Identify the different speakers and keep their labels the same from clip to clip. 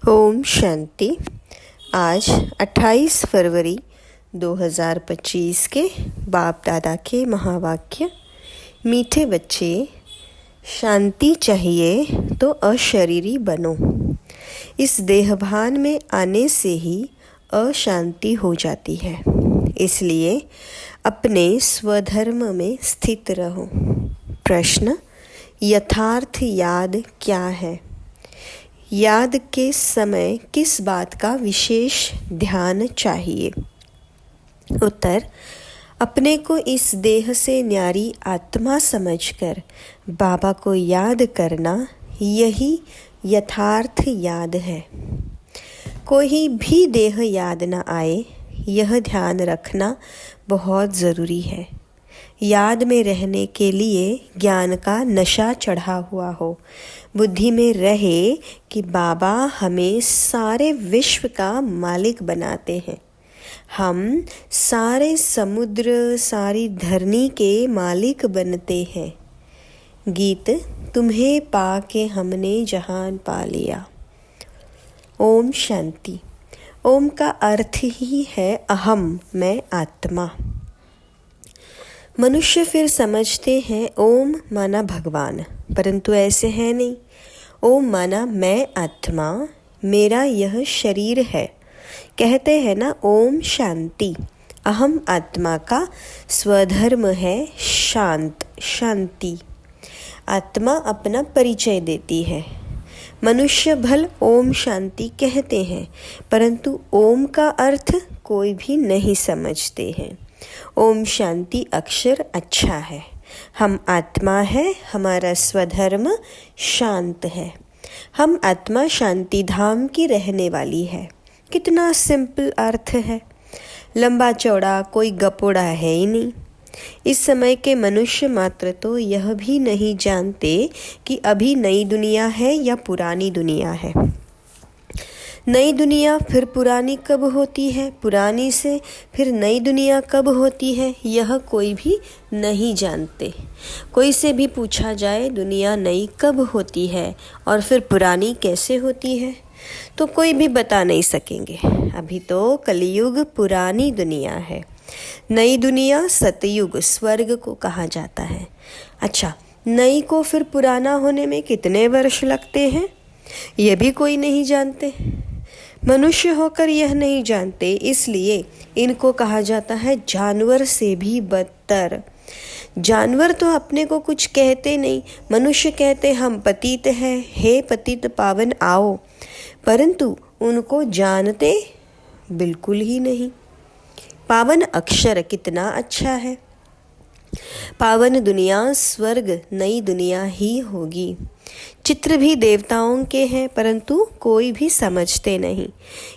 Speaker 1: ओम शांति। आज 28 फरवरी 2025 के बाप दादा के महावाक्य। मीठे बच्चे, शांति चाहिए तो अशरीरी बनो। इस देहभान में आने से ही अशांति हो जाती है, इसलिए अपने स्वधर्म में स्थित रहो। प्रश्न: यथार्थ याद क्या है? याद के समय किस बात का विशेष ध्यान चाहिए? उत्तर: अपने को इस देह से न्यारी आत्मा समझकर बाबा को याद करना, यही यथार्थ याद है। कोई भी देह याद न आए, यह ध्यान रखना बहुत ज़रूरी है। याद में रहने के लिए ज्ञान का नशा चढ़ा हुआ हो, बुद्धि में रहे कि बाबा हमें सारे विश्व का मालिक बनाते हैं, हम सारे समुद्र सारी धरनी के मालिक बनते हैं। गीत: तुम्हें पाके हमने जहान पा लिया। ओम शांति। ओम का अर्थ ही है अहम, मैं आत्मा। मनुष्य फिर समझते हैं ओम माना भगवान, परंतु ऐसे है नहीं। ओम माना मैं आत्मा, मेरा यह शरीर है। कहते हैं ना ओम शांति। अहम आत्मा का स्वधर्म है शांत, शांति। आत्मा अपना परिचय देती है। मनुष्य भल ओम शांति कहते हैं, परंतु ओम का अर्थ कोई भी नहीं समझते हैं। ओम शांति अक्षर अच्छा है। हम आत्मा है, हमारा स्वधर्म शांत है। हम आत्मा शांति धाम की रहने वाली है। कितना सिंपल अर्थ है, लंबा चौड़ा कोई गपोड़ा है ही नहीं। इस समय के मनुष्य मात्र तो यह भी नहीं जानते कि अभी नई दुनिया है या पुरानी दुनिया है। नई दुनिया फिर पुरानी कब होती है, पुरानी से फिर नई दुनिया कब होती है, यह कोई भी नहीं जानते। कोई से भी पूछा जाए दुनिया नई कब होती है और फिर पुरानी कैसे होती है, तो कोई भी बता नहीं सकेंगे। अभी तो कलयुग पुरानी दुनिया है। नई दुनिया सतयुग स्वर्ग को कहा जाता है। अच्छा, नई को फिर पुराना होने में कितने वर्ष लगते हैं, यह भी कोई नहीं जानते। मनुष्य होकर यह नहीं जानते, इसलिए इनको कहा जाता है जानवर से भी बदतर। जानवर तो अपने को कुछ कहते नहीं, मनुष्य कहते हम पतित हैं, हे पतित पावन आओ, परंतु उनको जानते बिल्कुल ही नहीं। पावन अक्षर कितना अच्छा है। पावन दुनिया स्वर्ग नई दुनिया ही होगी। चित्र भी देवताओं के हैं, परंतु कोई भी समझते नहीं।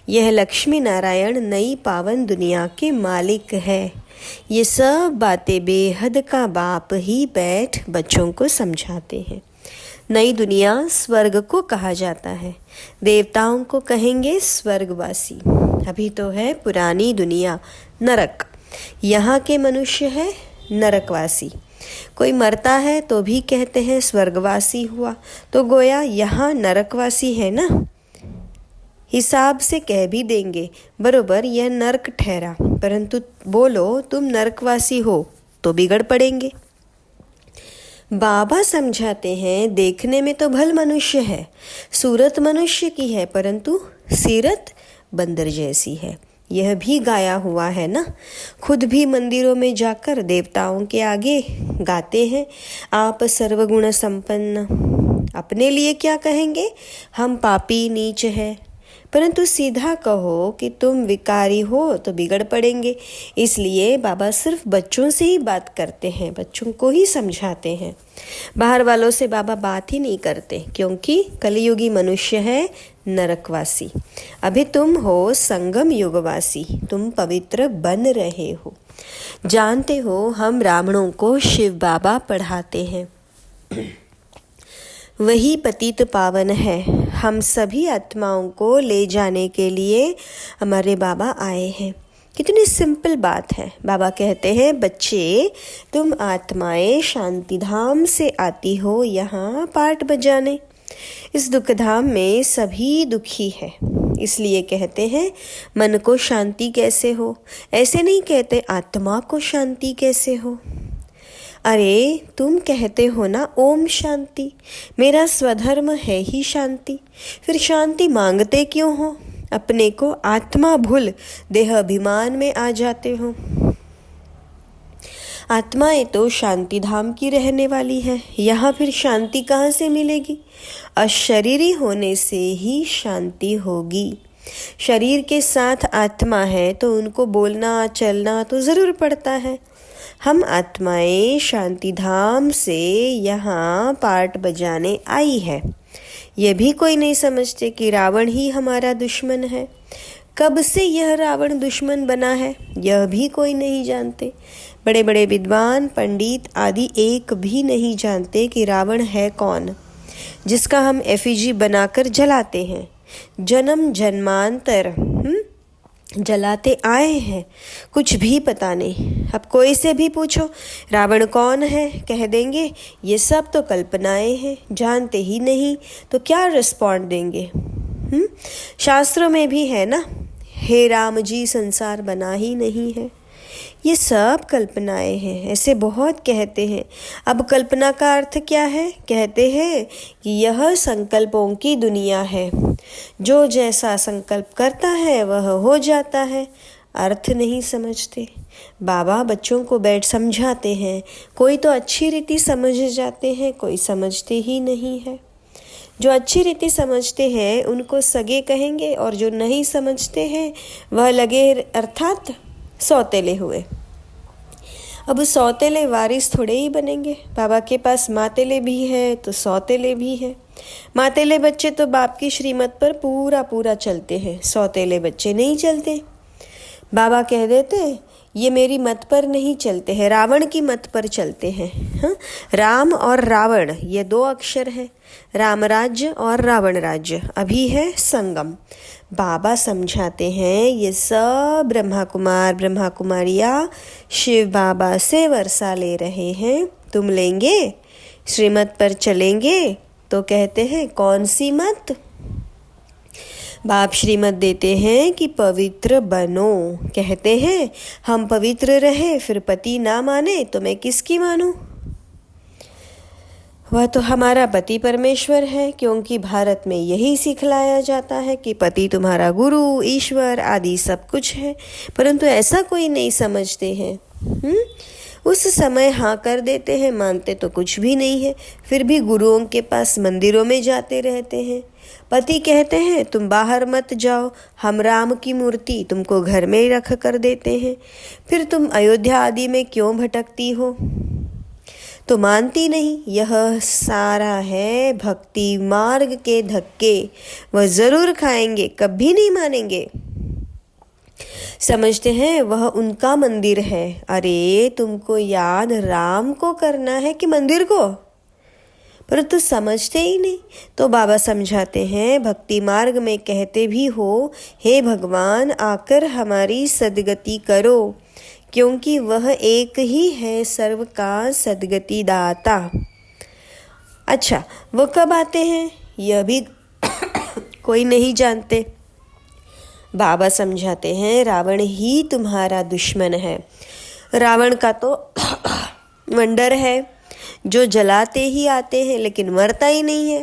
Speaker 1: यह लक्ष्मी नारायण नई पावन दुनिया के मालिक है। ये सब बातें बेहद का बाप ही बैठ बच्चों को समझाते हैं। नई दुनिया स्वर्ग को कहा जाता है। देवताओं को कहेंगे स्वर्गवासी। अभी तो है पुरानी दुनिया नरक। यहाँ के मनुष्य है नरकवासी। कोई मरता है तो भी कहते हैं स्वर्गवासी हुआ, तो गोया यहाँ नरकवासी है ना। हिसाब से कह भी देंगे बरोबर यह नरक ठहरा, परंतु बोलो तुम नरकवासी हो तो बिगड़ पड़ेंगे। बाबा समझाते हैं देखने में तो भल मनुष्य है, सूरत मनुष्य की है, परंतु सीरत बंदर जैसी है। यह भी गाया हुआ है ना। खुद भी मंदिरों में जाकर देवताओं के आगे गाते हैं आप सर्वगुण संपन्न। अपने लिए क्या कहेंगे, हम पापी नीच है, परंतु सीधा कहो कि तुम विकारी हो तो बिगड़ पड़ेंगे। इसलिए बाबा सिर्फ बच्चों से ही बात करते हैं, बच्चों को ही समझाते हैं। बाहर वालों से बाबा बात ही नहीं करते, क्योंकि कलयुगी मनुष्य है नरकवासी। अभी तुम हो संगम युगवासी, तुम पवित्र बन रहे हो। जानते हो हम ब्राह्मणों को शिव बाबा पढ़ाते हैं, वही पतित पावन है। हम सभी आत्माओं को ले जाने के लिए हमारे बाबा आए हैं। कितनी सिंपल बात है। बाबा कहते हैं बच्चे तुम आत्माएं शांति धाम से आती हो यहाँ पाठ बजाने। इस दुखधाम में सभी दुखी है, इसलिए कहते हैं मन को शांति कैसे हो। ऐसे नहीं कहते आत्मा को शांति कैसे हो। अरे तुम कहते हो ना ओम शांति, मेरा स्वधर्म है ही शांति, फिर शांति मांगते क्यों हो। अपने को आत्मा भूल देह अभिमान में आ जाते हो। आत्माएं तो शांति धाम की रहने वाली है, यहाँ फिर शांति कहाँ से मिलेगी। अशरीरी होने से ही शांति होगी। शरीर के साथ आत्मा है तो उनको बोलना चलना तो ज़रूर पड़ता है। हम आत्माएं शांति धाम से यहाँ पार्ट बजाने आई है। ये भी कोई नहीं समझते कि रावण ही हमारा दुश्मन है। कब से यह रावण दुश्मन बना है यह भी कोई नहीं जानते। बड़े बड़े विद्वान पंडित आदि एक भी नहीं जानते कि रावण है कौन, जिसका हम एफिजी बनाकर जलाते हैं। जन्म जन्मांतर जलाते आए हैं, कुछ भी पता नहीं। अब कोई से भी पूछो रावण कौन है, कह देंगे ये सब तो कल्पनाएं हैं, जानते ही नहीं। तो क्या रिस्पॉन्ड देंगे। शास्त्रों में भी है ना, हे राम जी संसार बना ही नहीं है, ये सब कल्पनाएं हैं, ऐसे बहुत कहते हैं। अब कल्पना का अर्थ क्या है। कहते हैं कि यह संकल्पों की दुनिया है, जो जैसा संकल्प करता है वह हो जाता है। अर्थ नहीं समझते। बाबा बच्चों को बैठ समझाते हैं, कोई तो अच्छी रीति समझ जाते हैं, कोई समझते ही नहीं है। जो अच्छी रीति समझते हैं उनको सगे कहेंगे, और जो नहीं समझते हैं वह लगे अर्थात सौतेले हुए। अब सौतेले वारिस थोड़े ही बनेंगे। बाबा के पास मातेले भी है तो सौतेले भी है। मातेले बच्चे तो बाप की श्रीमत पर पूरा पूरा चलते हैं, सौतेले बच्चे नहीं चलते। बाबा कह देते ये मेरी मत पर नहीं चलते हैं, रावण की मत पर चलते हैं। हाँ, राम और रावण ये दो अक्षर है। राम राज्य और रावण राज्य अभी है संगम। बाबा समझाते हैं ये सब ब्रह्मा कुमार ब्रह्मा कुमारियाँ शिव बाबा से वर्षा ले रहे हैं। तुम लेंगे, श्रीमत पर चलेंगे। तो कहते हैं कौन सी मत। बाप श्रीमत देते हैं कि पवित्र बनो। कहते हैं हम पवित्र रहे, फिर पति ना माने तो मैं किसकी मानूं। वह तो हमारा पति परमेश्वर है, क्योंकि भारत में यही सिखलाया जाता है कि पति तुम्हारा गुरु ईश्वर आदि सब कुछ है। परंतु ऐसा कोई नहीं समझते हैं। उस समय हाँ कर देते हैं, मानते तो कुछ भी नहीं है, फिर भी गुरुओं के पास मंदिरों में जाते रहते हैं। पति कहते हैं तुम बाहर मत जाओ, हम राम की मूर्ति तुमको घर में ही रख कर देते हैं, फिर तुम अयोध्या आदि में क्यों भटकती हो। तो मानती नहीं। यह सारा है भक्ति मार्ग के धक्के, वह जरूर खाएंगे, कभी नहीं मानेंगे। समझते हैं वह उनका मंदिर है। अरे तुमको याद राम को करना है कि मंदिर को, परंतु समझते ही नहीं। तो बाबा समझाते हैं भक्ति मार्ग में कहते भी हो हे भगवान आकर हमारी सदगति करो, क्योंकि वह एक ही है सर्व का सदगति दाता। अच्छा, वो कब आते हैं यह भी कोई नहीं जानते। बाबा समझाते हैं रावण ही तुम्हारा दुश्मन है। रावण का तो वंडर है, जो जलाते ही आते हैं लेकिन मरता ही नहीं है।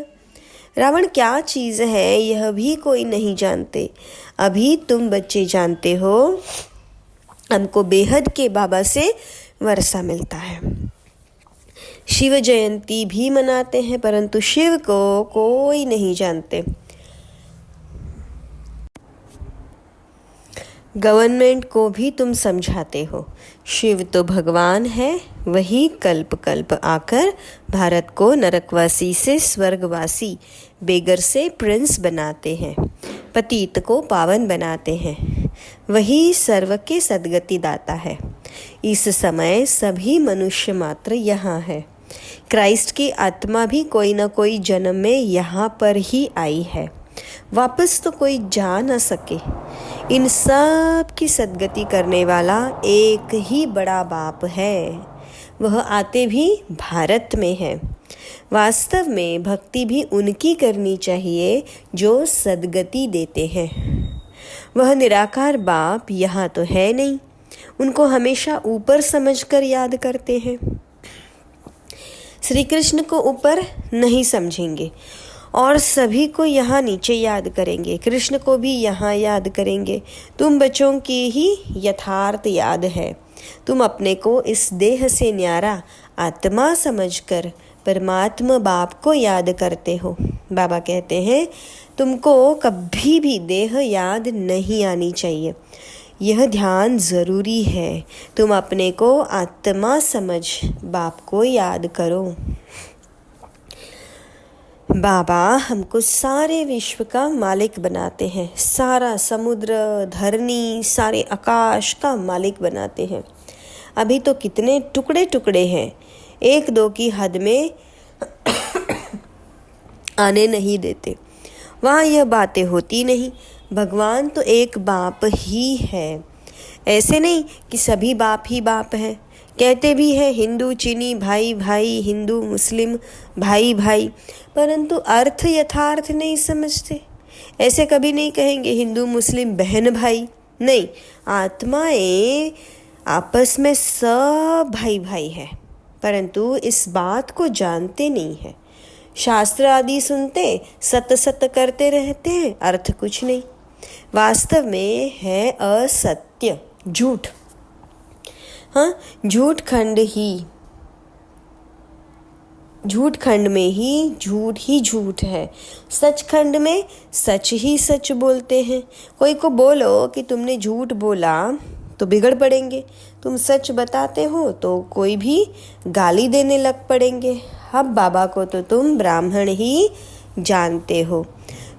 Speaker 1: रावण क्या चीज़ है यह भी कोई नहीं जानते। अभी तुम बच्चे जानते हो। हमको बेहद के बाबा से वर्षा मिलता है। शिव जयंती भी मनाते हैं, परंतु शिव को कोई नहीं जानते। गवर्नमेंट को भी तुम समझाते हो शिव तो भगवान है, वही कल्प कल्प आकर भारत को नरकवासी से स्वर्गवासी, बेगर से प्रिंस बनाते हैं, पतित को पावन बनाते हैं। वही सर्व के सद्गति दाता है। इस समय सभी मनुष्य मात्र यहाँ है। क्राइस्ट की आत्मा भी कोई न कोई जन्म में यहाँ पर ही आई है, वापस तो कोई जा न सके। इन सब की सद्गति करने वाला एक ही बड़ा बाप है। वह आते भी भारत में है। वास्तव में भक्ति भी उनकी करनी चाहिए जो सद्गति देते हैं। वह निराकार बाप यहाँ तो है नहीं, उनको हमेशा ऊपर समझकर याद करते हैं। श्री कृष्ण को ऊपर नहीं समझेंगे और सभी को यहाँ नीचे याद करेंगे, कृष्ण को भी यहाँ याद करेंगे। तुम बच्चों की ही यथार्थ याद है। तुम अपने को इस देह से न्यारा आत्मा समझकर परमात्मा बाप को याद करते हो। बाबा कहते हैं तुमको कभी भी देह याद नहीं आनी चाहिए, यह ध्यान ज़रूरी है। तुम अपने को आत्मा समझ बाप को याद करो। बाबा हमको सारे विश्व का मालिक बनाते हैं, सारा समुद्र धरनी सारे आकाश का मालिक बनाते हैं। अभी तो कितने टुकड़े टुकड़े हैं, एक दो की हद में आने नहीं देते। वहाँ यह बातें होती नहीं। भगवान तो एक बाप ही है, ऐसे नहीं कि सभी बाप ही बाप हैं। कहते भी हैं हिंदू चीनी भाई भाई, हिंदू मुस्लिम भाई भाई, परंतु अर्थ यथार्थ नहीं समझते। ऐसे कभी नहीं कहेंगे हिंदू मुस्लिम बहन भाई, नहीं, आत्माएं आपस में सब भाई भाई है, परंतु इस बात को जानते नहीं है। शास्त्र आदि सुनते सत सत करते रहते हैं, अर्थ कुछ नहीं। वास्तव में है असत्य, झूठ। हाँ, झूठ खंड में ही झूठ है। सच खंड में सच ही सच बोलते हैं। कोई को बोलो कि तुमने झूठ बोला तो बिगड़ पड़ेंगे, तुम सच बताते हो तो कोई भी गाली देने लग पड़ेंगे। अब बाबा को तो तुम ब्राह्मण ही जानते हो।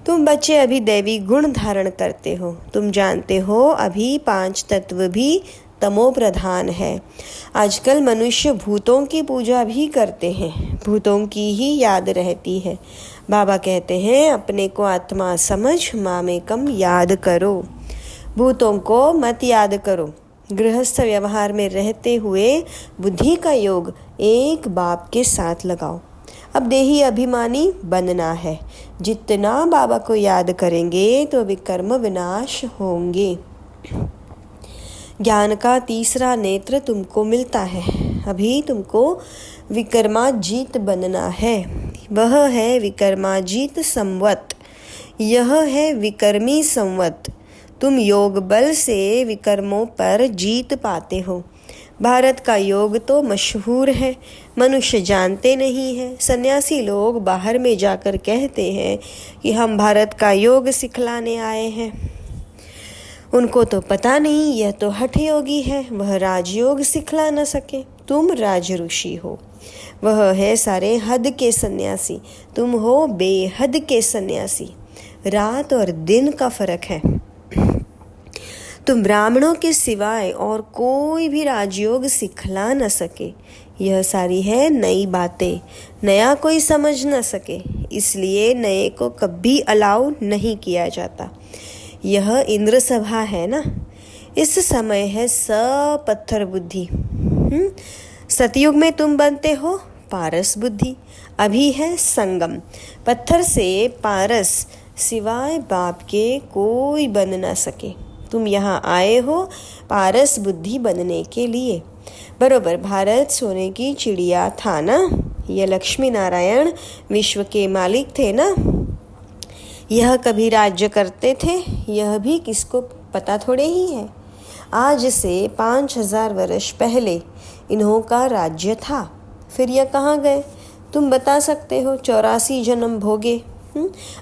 Speaker 1: तुम बच्चे अभी दैवी गुण धारण करते हो। तुम जानते हो अभी 5 तत्व भी तमो प्रधान है। आजकल मनुष्य भूतों की पूजा भी करते हैं, भूतों की ही याद रहती है। बाबा कहते हैं अपने को आत्मा समझ मामेकम याद करो, भूतों को मत याद करो। गृहस्थ व्यवहार में रहते हुए बुद्धि का योग एक बाप के साथ लगाओ। अब देही अभिमानी बनना है। जितना बाबा को याद करेंगे तो विकर्म विनाश होंगे। ज्ञान का तीसरा नेत्र तुमको मिलता है। अभी तुमको विकर्माजीत बनना है। वह है विकर्माजीत संवत, यह है विकर्मी संवत। तुम योग बल से विकर्मों पर जीत पाते हो। भारत का योग तो मशहूर है, मनुष्य जानते नहीं हैं। सन्यासी लोग बाहर में जाकर कहते हैं कि हम भारत का योग सिखलाने आए हैं। उनको तो पता नहीं यह तो हठ योगी है, वह राजयोग सिखला न सके। तुम राज ऋषि हो, वह है सारे हद के सन्यासी, तुम हो बेहद के सन्यासी। रात और दिन का फर्क है। तुम ब्राह्मणों के सिवाय और कोई भी राजयोग सिखला न सके। यह सारी है नई बातें, नया कोई समझ न सके, इसलिए नए को कभी अलाउ नहीं किया जाता। यह इंद्र सभा है ना, इस समय है सब पत्थर बुद्धि। सतयुग में तुम बनते हो पारस बुद्धि। अभी है संगम, पत्थर से पारस सिवाय बाप के कोई बन ना सके। तुम यहाँ आए हो पारस बुद्धि बनने के लिए। बरोबर भारत सोने की चिड़िया था ना, यह लक्ष्मी नारायण विश्व के मालिक थे ना। यह कभी राज्य करते थे, यह भी किसको पता थोड़े ही है। आज से 5000 वर्ष पहले इन्हों का राज्य था, फिर यह कहाँ गए तुम बता सकते हो? 84 जन्म भोगे।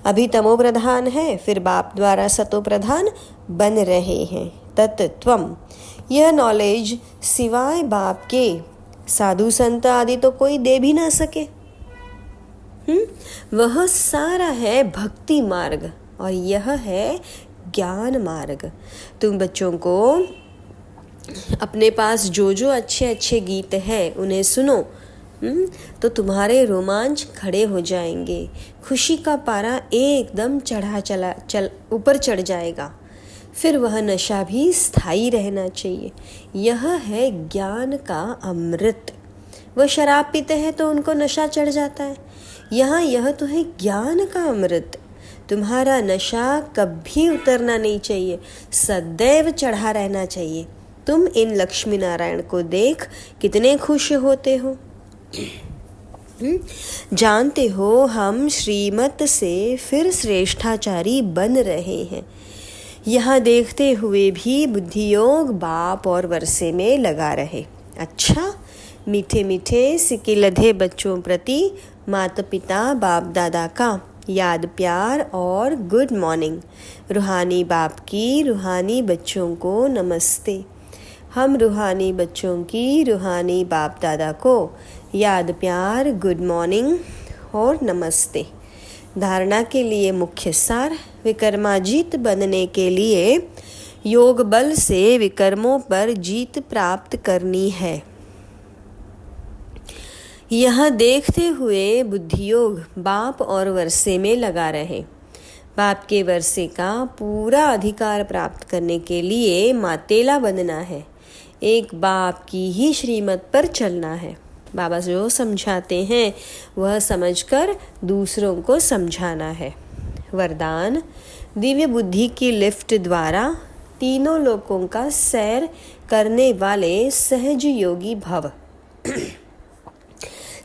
Speaker 1: अभी तमो प्रधान है, फिर बाप द्वारा सतो प्रधान बन रहे हैं। तत्त्वम, यह नॉलेज सिवाय बाप के साधु संत आदि तो कोई दे भी ना सके। वह सारा है भक्ति मार्ग और यह है ज्ञान मार्ग। तुम बच्चों को अपने पास जो जो अच्छे अच्छे गीत हैं उन्हें सुनो, तो तुम्हारे रोमांच खड़े हो जाएंगे। खुशी का पारा एकदम ऊपर चढ़ जाएगा। फिर वह नशा भी स्थायी रहना चाहिए। यह है ज्ञान का अमृत। वह शराब पीते हैं तो उनको नशा चढ़ जाता है। यहाँ यह तो है ज्ञान का अमृत। तुम्हारा नशा कभी उतरना नहीं चाहिए, सदैव चढ़ा रहना चाहिए। तुम इन लक्ष्मी नारायण को देख कितने खुश होते हो। जानते हो हम श्रीमत से फिर श्रेष्ठाचारी बन रहे हैं। यहाँ देखते हुए भी बुद्धि योग बाप और वर्षे में लगा रहे। अच्छा, मीठे मीठे सिके लधे बच्चों प्रति माता पिता बाप दादा का याद प्यार और गुड मॉर्निंग। रूहानी बाप की रूहानी बच्चों को नमस्ते। हम रूहानी बच्चों की रूहानी बाप दादा को याद प्यार गुड मॉर्निंग और नमस्ते। धारणा के लिए मुख्य सार, विकर्माजीत बनने के लिए योग बल से विकर्मों पर जीत प्राप्त करनी है। यह देखते हुए बुद्धि योग बाप और वर्षे में लगा रहे। बाप के वर्षे का पूरा अधिकार प्राप्त करने के लिए मातेला बनना है। एक बाप की ही श्रीमत पर चलना है। बाबा जो समझाते हैं वह समझकर दूसरों को समझाना है। वरदान, दिव्य बुद्धि की लिफ्ट द्वारा तीनों लोकों का सैर करने वाले सहज योगी भव।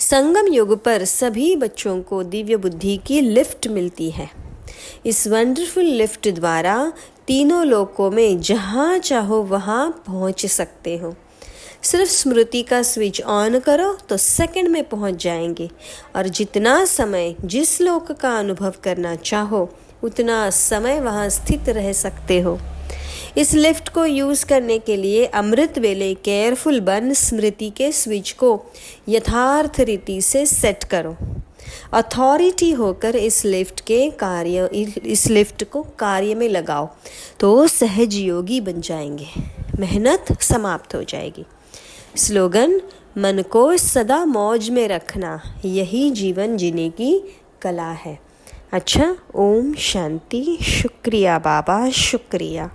Speaker 1: संगम युग पर सभी बच्चों को दिव्य बुद्धि की लिफ्ट मिलती है। इस वंडरफुल लिफ्ट द्वारा तीनों लोकों में जहाँ चाहो वहाँ पहुँच सकते हो। सिर्फ स्मृति का स्विच ऑन करो तो सेकंड में पहुँच जाएंगे और जितना समय जिस लोक का अनुभव करना चाहो उतना समय वहाँ स्थित रह सकते हो। इस लिफ्ट को यूज़ करने के लिए अमृत वेले केयरफुल बन स्मृति के स्विच को यथार्थ रीति से सेट करो। अथॉरिटी होकर इस लिफ्ट को कार्य में लगाओ तो सहज योगी बन जाएंगे। मेहनत समाप्त हो जाएगी। स्लोगन, मन को सदा मौज में रखना, यही जीवन जीने की कला है। अच्छा, ओम शांति। शुक्रिया बाबा, शुक्रिया।